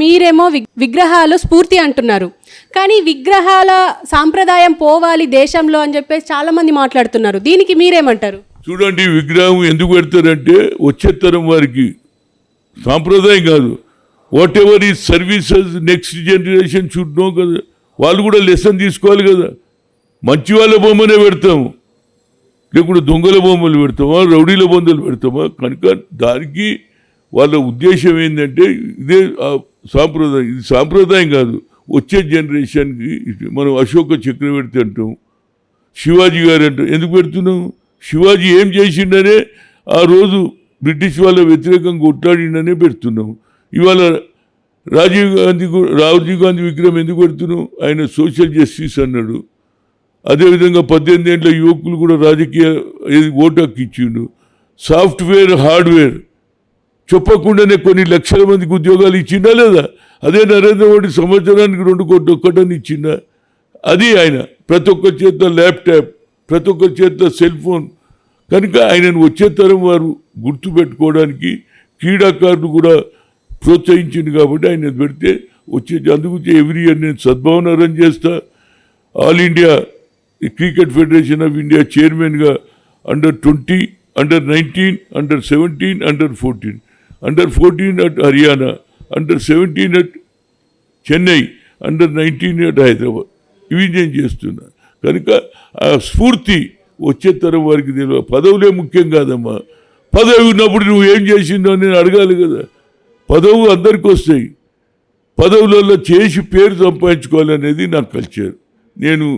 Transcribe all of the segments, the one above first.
మీరేమో విగ్రహాలు స్ఫూర్తి అంటున్నారు, కానీ విగ్రహాల సాంప్రదాయం పోవాలి దేశంలో అని చెప్పేసి చాలామంది మాట్లాడుతున్నారు. దీనికి మీరేమంటారు? చూడండి, విగ్రహం ఎందుకు పెడతారంటే వచ్చే తరం వారికి సాంప్రదాయం కాదు, వాట్ ఎవర్ ఈ services next generation should know కదా. వాళ్ళు కూడా లెసన్ తీసుకోవాలి కదా. మంచి వాళ్ళ బొమ్మనే పెడతాము, లేకుంటే దొంగల బొమ్మలు పెడతామా, రౌడీల బొమ్మలు పెడతామా? కనుక దానికి వాళ్ళ ఉద్దేశం ఏంటంటే ఇదే సాంప్రదాయం. ఇది సాంప్రదాయం కాదు, వచ్చే జనరేషన్కి. మనం అశోక చక్రవర్తి అంటాం, శివాజీ గారు అంటాం. ఎందుకు పెడుతున్నాం? శివాజీ ఏం చేసిండనే ఆ రోజు బ్రిటిష్ వాళ్ళ వ్యతిరేకంగా కొట్లాడిండనే పెడుతున్నాం. ఇవాళ రాజీవ్ గాంధీ విగ్రహం ఎందుకు పెడుతున్నాం? ఆయన సోషల్ జస్టిస్ అన్నాడు. అదేవిధంగా 18 ఏళ్ళ యువకులు కూడా రాజకీయ ఓటు హక్కు ఇచ్చిండు. సాఫ్ట్వేర్ హార్డ్వేర్ చెప్పకుండానే కొన్ని లక్షల మందికి ఉద్యోగాలు ఇచ్చిండా లేదా? అదే నరేంద్ర మోడీ సంవత్సరానికి 2 కోట్లు ఒక్కటని ఇచ్చిందా? అది ఆయన ప్రతి ఒక్క చేత ల్యాప్టాప్, ప్రతి ఒక్క చేత సెల్ ఫోన్. కనుక ఆయనను వచ్చే తరం వారు గుర్తుపెట్టుకోవడానికి క్రీడాకారులు కూడా ప్రోత్సహించింది కాబట్టి ఆయన పెడితే వచ్చే. అందుకు ఎవ్రీ ఇయర్ నేను సద్భావన రన్ చేస్తా. All India cricket federation of India చైర్మన్గా under 20, under 19, under 17, under 14, under 14 at Haryana, under 17 at Chennai, under 19 at Hyderabad. ఇవి నేను చేస్తున్నా. కనుక ఆ స్ఫూర్తి వచ్చే తరం వారికి తెలియదు. పదవులే ముఖ్యం కాదమ్మా. పదవి ఉన్నప్పుడు నువ్వు ఏం చేసిందో నేను అడగాలి కదా. పదవులు అందరికీ వస్తాయి, పదవులలో చేసి పేరు సంపాదించుకోవాలనేది నా కల్చర్. నేను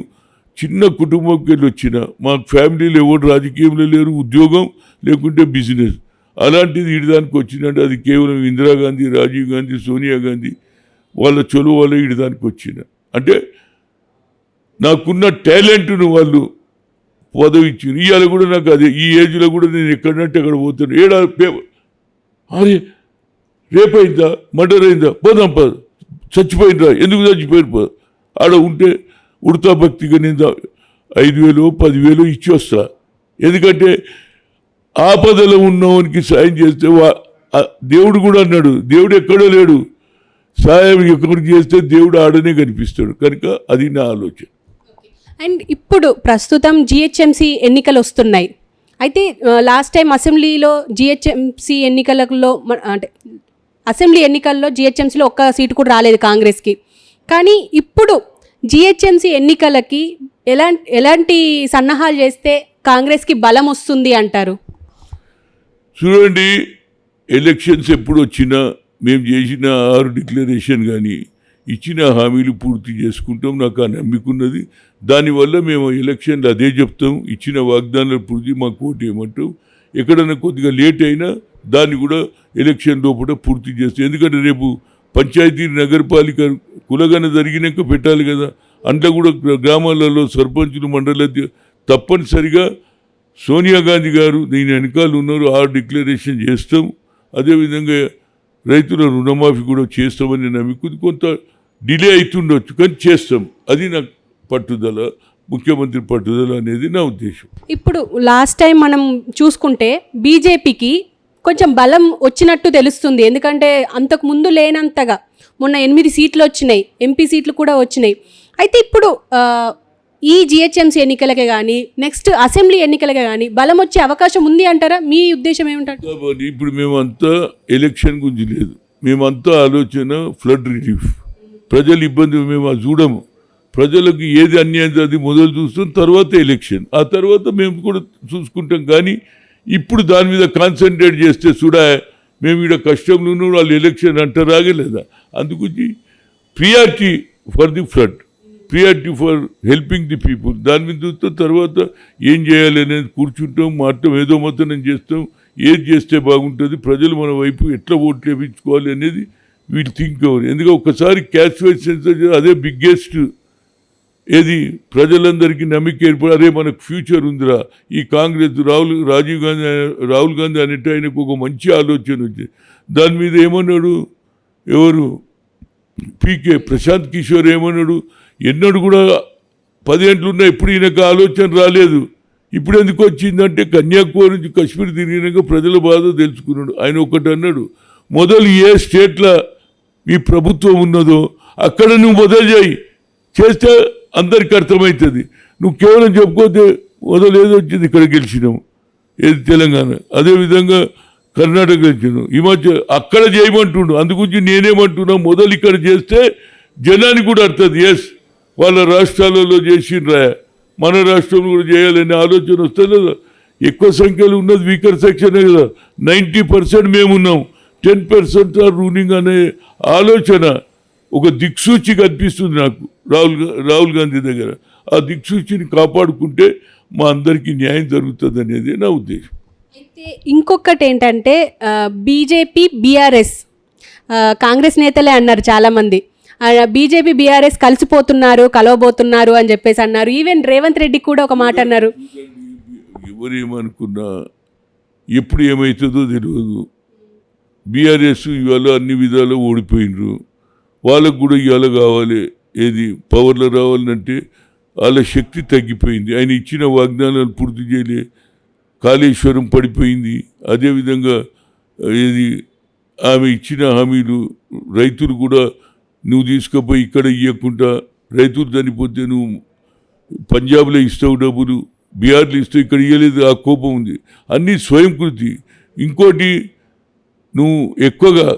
చిన్న కుటుంబంకి వెళ్ళి వచ్చిన, మా ఫ్యామిలీలో ఎవరు రాజకీయంలో లేరు, ఉద్యోగం లేకుంటే బిజినెస్. అలాంటిది ఇడదానికి వచ్చినట్టు అది కేవలం ఇందిరాగాంధీ, రాజీవ్ గాంధీ, సోనియా గాంధీ వాళ్ళ చొలువ వల్ల ఇడదానికి వచ్చిన. అంటే నాకున్న టాలెంట్ను వాళ్ళు పదవి ఇచ్చారు. ఇవాళ కూడా నాకు అదే, ఈ ఏజ్లో కూడా నేను ఎక్కడంటే అక్కడ పోతాను. అరే రేపైందా, మర్డర్ అయిందా, పోదాం పద, చచ్చిపోయిందా, ఎందుకు చచ్చిపోయిన ఆడ ఉంటే ఉడతా భక్తిగా నేను 5,000, 10,000 ఇచ్చి వస్తా. ఎందుకంటే ఆపదలో ఉన్నవానికి సాయం చేస్తే దేవుడు కూడా అన్నాడు, దేవుడు ఎక్కడో లేడు, సాయం ఎక్కడికి చేస్తే దేవుడు ఆడనే కనిపిస్తాడు. కనుక అది నా ఆలోచన. అండ్ ఇప్పుడు ప్రస్తుతం జిహెచ్ఎంసీ ఎన్నికలు వస్తున్నాయి. అయితే లాస్ట్ టైం అసెంబ్లీలో జిహెచ్ఎంసీ ఎన్నికలలో అంటే అసెంబ్లీ ఎన్నికల్లో జిహెచ్ఎంసీలో ఒక్క సీటు కూడా రాలేదు కాంగ్రెస్కి. కానీ ఇప్పుడు జిహెచ్ఎంసీ ఎన్నికలకి ఎలాంటి సన్నాహాలు చేస్తే కాంగ్రెస్కి బలం వస్తుంది అంటారు? చూడండి, ఎలక్షన్స్ ఎప్పుడు వచ్చినా మేము చేసిన 6 డిక్లరేషన్ కానీ ఇచ్చిన హామీలు పూర్తి చేసుకుంటాం. నాకు ఆ నమ్మికున్నది. దానివల్ల మేము ఎలక్షన్లు అదే చెప్తాం, ఇచ్చిన వాగ్దానాలు పూర్తి మాకు ఓటు ఏమంటాం. ఎక్కడైనా కొద్దిగా లేట్ అయినా దాన్ని కూడా ఎలక్షన్ లోపల పూర్తి చేస్తాం. ఎందుకంటే రేపు పంచాయతీ నగరపాలిక కులగన జరిగినాక పెట్టాలి కదా. అంట్లో కూడా గ్రామాలలో సర్పంచులు, మండల తప్పనిసరిగా సోనియా గాంధీ గారు దీని వెనకాల ఉన్నారు. 6 డిక్లరేషన్ చేస్తాం. అదేవిధంగా రైతుల రుణమాఫీ కూడా చేస్తామని నమ్ముకుంది. కొంత డిలే అవుతుండొచ్చు కానీ చేస్తాం. అది నా పట్టుదల, ముఖ్యమంత్రి పట్టుదల అనేది నా ఉద్దేశం. ఇప్పుడు లాస్ట్ టైం మనం చూసుకుంటే బీజేపీకి కొంచెం బలం వచ్చినట్టు తెలుస్తుంది. ఎందుకంటే అంతకు ముందు లేనంతగా మొన్న 8 సీట్లు వచ్చినాయి, ఎంపీ సీట్లు కూడా వచ్చినాయి. అయితే ఇప్పుడు ఈ జిహెచ్ఎంసీ ఎన్నికలకే కానీ నెక్స్ట్ అసెంబ్లీ ఎన్నికలకే కానీ బలం వచ్చే అవకాశం ఉంది అంటారా? మీ ఉద్దేశం ఏమిటంటే? ఇప్పుడు మేమంతా ఎలక్షన్ గురించి లేదు, మేమంతా ఆలోచన ఫ్లడ్ రిలీఫ్, ప్రజలు ఇబ్బంది మేము అది చూడము. ప్రజలకు ఏది అన్యాయం అది మొదలు చూస్తాం, తర్వాత ఎలక్షన్, ఆ తర్వాత మేము కూడా చూసుకుంటాం. కానీ ఇప్పుడు దాని మీద కాన్సన్ట్రేట్ చేస్తే మేము ఇక్కడ కష్టంలో వాళ్ళు ఎలక్షన్ అంటారాగే లేదా. అందుగురించి priority for the flood, priority for helping the people, దాని మీద చూస్తాం. తర్వాత ఏం చేయాలి అనేది కూర్చుంటాం, మాట్లాడటం, ఏదో మొత్తం చేస్తాం. ఏది చేస్తే బాగుంటుంది, ప్రజలు మన వైపు ఎట్లా ఓట్లు వేయించుకోవాలి అనేది వీళ్ళు థింక్ అవ్వరు. ఎందుకంటే ఒక్కసారి క్యాష్ వైజ్ సెన్సర్ అదే బిగ్గెస్ట్ ఏది ప్రజలందరికీ నమ్మిక ఏర్పడి అదే మనకు ఫ్యూచర్ ఉందిరా. ఈ కాంగ్రెస్ రాహుల్ గాంధీ అనేటి ఆయనకు ఒక మంచి ఆలోచన వచ్చింది. దాని మీద ఏమన్నాడు, ఎవరు పీకే ప్రశాంత్ కిషోర్ ఏమన్నాడు, ఎన్నడూ కూడా 10 ఏళ్ళు ఉన్నా ఎప్పుడు ఈయనకు ఆలోచన రాలేదు, ఇప్పుడు ఎందుకు వచ్చిందంటే కన్యాకుమారి నుంచి కాశ్మీర్ తిరిగినాక ప్రజల బాధ తెలుసుకున్నాడు. ఆయన ఒకటి అన్నాడు, మొదలు ఏ స్టేట్లో మీ ప్రభుత్వం ఉన్నదో అక్కడ నువ్వు మొదలు చేస్తే అందరికి అర్థమవుతుంది. నువ్వు కేవలం చెప్పుకోతే మొదలు ఏదో వచ్చింది ఇక్కడ గెలిచినావు, ఏది తెలంగాణ, అదేవిధంగా కర్ణాటక గెలిచినావు, హిమాచల్ అక్కడ చేయమంటుండు. అందుగురించి నేనేమంటున్నా, మొదలు ఇక్కడ చేస్తే జనానికి కూడా అర్థం, ఎస్ వాళ్ళ రాష్ట్రాలలో చేసిండ్రా, మన రాష్ట్రంలో కూడా చేయాలనే ఆలోచన వస్తే లేదా. ఎక్కువ సంఖ్యలో ఉన్నది వీకర్ సెక్షనే కదా, 90% మేమున్నాం, 10% ఆర్ రూలింగ్ అనే ఆలోచన ఒక దిక్సూచి కనిపిస్తుంది నాకు రాహుల్ గాంధీ దగ్గర. ఆ దిక్సూచిని కాపాడుకుంటే మా అందరికీ న్యాయం జరుగుతుంది అనేది నా ఉద్దేశం. అయితే ఇంకొకటి ఏంటంటే బీజేపీ బీఆర్ఎస్ కాంగ్రెస్ నేతలే అన్నారు చాలామంది, బీజేపీ బీఆర్ఎస్ కలిసిపోతున్నారు, కలవబోతున్నారు అని చెప్పేసి అన్నారు. ఈవెన్ రేవంత్ రెడ్డి కూడా ఒక మాట అన్నారు. ఎవరేమనుకున్నా ఎప్పుడు ఏమవుతుందో తెలియదు. బీఆర్ఎస్ ఇవాళ అన్ని విధాలు ఓడిపోయినరు, వాళ్ళకు కూడా ఇవాళ కావాలి, ఏది పవర్లో రావాలంటే వాళ్ళ శక్తి తగ్గిపోయింది. ఆయన ఇచ్చిన వాగ్దానాలు పూర్తి చేయలే, కాళేశ్వరం పడిపోయింది. అదేవిధంగా ఏది ఆమె ఇచ్చిన హామీలు, రైతులు కూడా నువ్వు తీసుకుపోయి ఇక్కడ ఇవ్వకుండా రైతులు చనిపోతే నువ్వు పంజాబ్లో ఇస్తావు డబ్బులు, బీహార్లో ఇస్తావు, ఇక్కడ ఇవ్వలేదు, ఆ కోపం ఉంది. అన్నీ స్వయంకృతి. ఇంకోటి నువ్వు ఎక్కువగా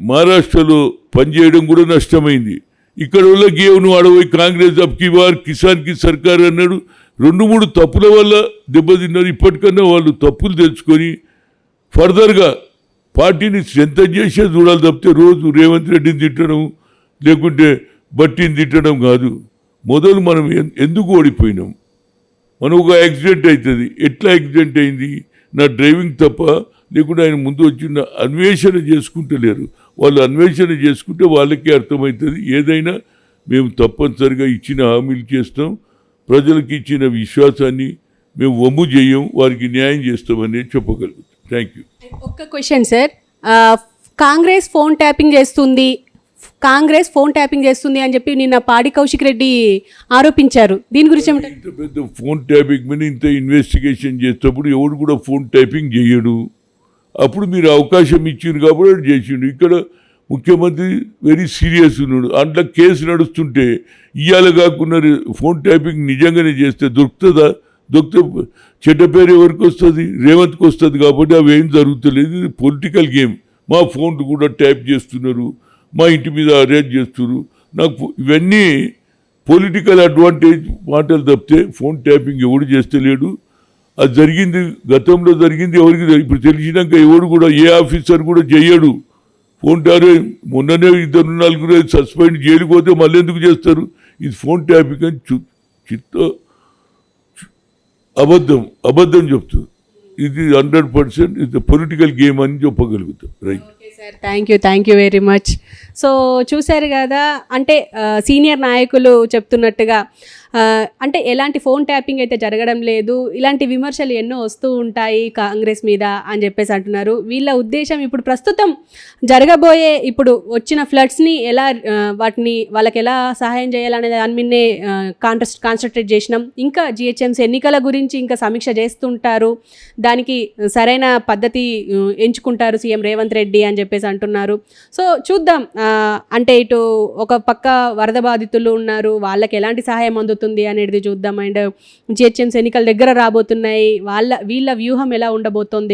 మహారాష్ట్రలో పనిచేయడం కూడా నష్టమైంది. ఇక్కడ వాళ్ళకి నువ్వు అడవై కాంగ్రెస్ అబ్కి బార్ కిసాన్కి సర్కార్ అన్నాడు. 2-3 తప్పుల వల్ల దెబ్బతిన్నారు. ఇప్పటికన్నా వాళ్ళు తప్పులు తెలుసుకొని ఫర్దర్గా పార్టీని స్ట్రెంథన్ చేసే చూడాలి తప్పితే రోజు రేవంత్ రెడ్డిని తిట్టడం లేకుంటే బట్టిని తిట్టడం కాదు. మొదలు మనం ఎందుకు ఓడిపోయినాం, మనం ఒక యాక్సిడెంట్ అవుతుంది, ఎట్లా యాక్సిడెంట్ అయింది, నా డ్రైవింగ్ తప్ప, లేకుంటే ఆయన ముందు వచ్చిన అన్వేషణ చేసుకుంటలేరు. వాళ్ళు అన్వేషణ చేసుకుంటే వాళ్ళకే అర్థమవుతుంది. ఏదైనా మేము తప్పనిసరిగా ఇచ్చిన హామీలు చేస్తాం, ప్రజలకు ఇచ్చిన విశ్వాసాన్ని మేము వమ్ము చేయం, వారికి న్యాయం చేస్తామని చెప్పగలుగుతాం. Thank you. ఒక్క question sir, Congress phone tapping చేస్తుంది అని చెప్పి నిన్న పాడి కౌశిక్ రెడ్డి ఆరోపించారు. దీని గురించి ఏమంటారు? ఇంత పెద్ద ఫోన్ ట్యాపింగ్ మీద ఇంత ఇన్వెస్టిగేషన్ చేసేటప్పుడు ఎవడు కూడా ఫోన్ ట్యాపింగ్ చేయడు. అప్పుడు మీరు అవకాశం ఇచ్చిండ్రు కాబట్టి అది చేసిండు. ఇక్కడ ముఖ్యమంత్రి వెరీ సీరియస్ ఉన్నాడు. అందులో కేసు నడుస్తుంటే ఇవాళ కాకుండా ఫోన్ ట్యాపింగ్ నిజంగానే చేస్తే దొరికితే చెడ్డ పేరు ఎవరికి వస్తుంది? రేవంత్కి వస్తుంది. కాబట్టి అవి ఏం జరుగుతలేదు. ఇది పొలిటికల్ గేమ్. మా ఫోన్లు కూడా ట్యాప్ చేస్తున్నారు, మా ఇంటి మీద అరేంజ్ చేస్తున్నారు. నాకు ఇవన్నీ పొలిటికల్ అడ్వాంటేజ్ మాటలు తప్పితే ఫోన్ ట్యాపింగ్ ఎవడు చేస్తలేడు. అది జరిగింది, గతంలో జరిగింది, ఎవరికి ఇప్పుడు తెలిసినాక ఎవడు కూడా ఏ ఆఫీసర్ కూడా చెయ్యడు. ఫోన్ ట్యాప్ మొన్ననే 2-4 సస్పెండ్ జైలుకి పోతే మళ్ళీ ఎందుకు చేస్తారు? ఇది ఫోన్ ట్యాపింగ్ అని అబద్ధం చెప్తుంది. ఇది 100% ఇది పొలిటికల్ గేమ్ అని చెప్పగలుగుతాం. Right. Sir thank you very much. So చూశారు కదా, అంటే సీనియర్ నాయకులు చెప్తున్నట్టుగా అంటే ఎలాంటి ఫోన్ ట్యాపింగ్ అయితే జరగడం లేదు, ఇలాంటి విమర్శలు ఎన్నో వస్తూ ఉంటాయి కాంగ్రెస్ మీద అని చెప్పేసి అంటున్నారు. వీళ్ళ ఉద్దేశం ఇప్పుడు ప్రస్తుతం జరగబోయే ఇప్పుడు వచ్చిన ఫ్లడ్స్ని ఎలా వాళ్ళకి ఎలా సహాయం చేయాలనే దాని మీదనే కాన్సన్ట్రేట్ చేసినాం. ఇంకా జిహెచ్ఎంసీ ఎన్నికల గురించి ఇంకా సమీక్ష చేస్తుంటారు, దానికి సరైన పద్ధతి ఎంచుకుంటారు సీఎం రేవంత్ రెడ్డి అని చెప్పేసి అంటున్నారు. సో చూద్దాం, అంటే ఇటు ఒక పక్క వరద బాధితులు ఉన్నారు, వాళ్ళకి ఎలాంటి సహాయం అందుతుంది అనేది చూద్దాం. అండ్ జిహెచ్ఎంసీ ఎన్నికల దగ్గర రాబోతున్నాయి, వీళ్ళ వ్యూహం ఎలా ఉండబోతోంది,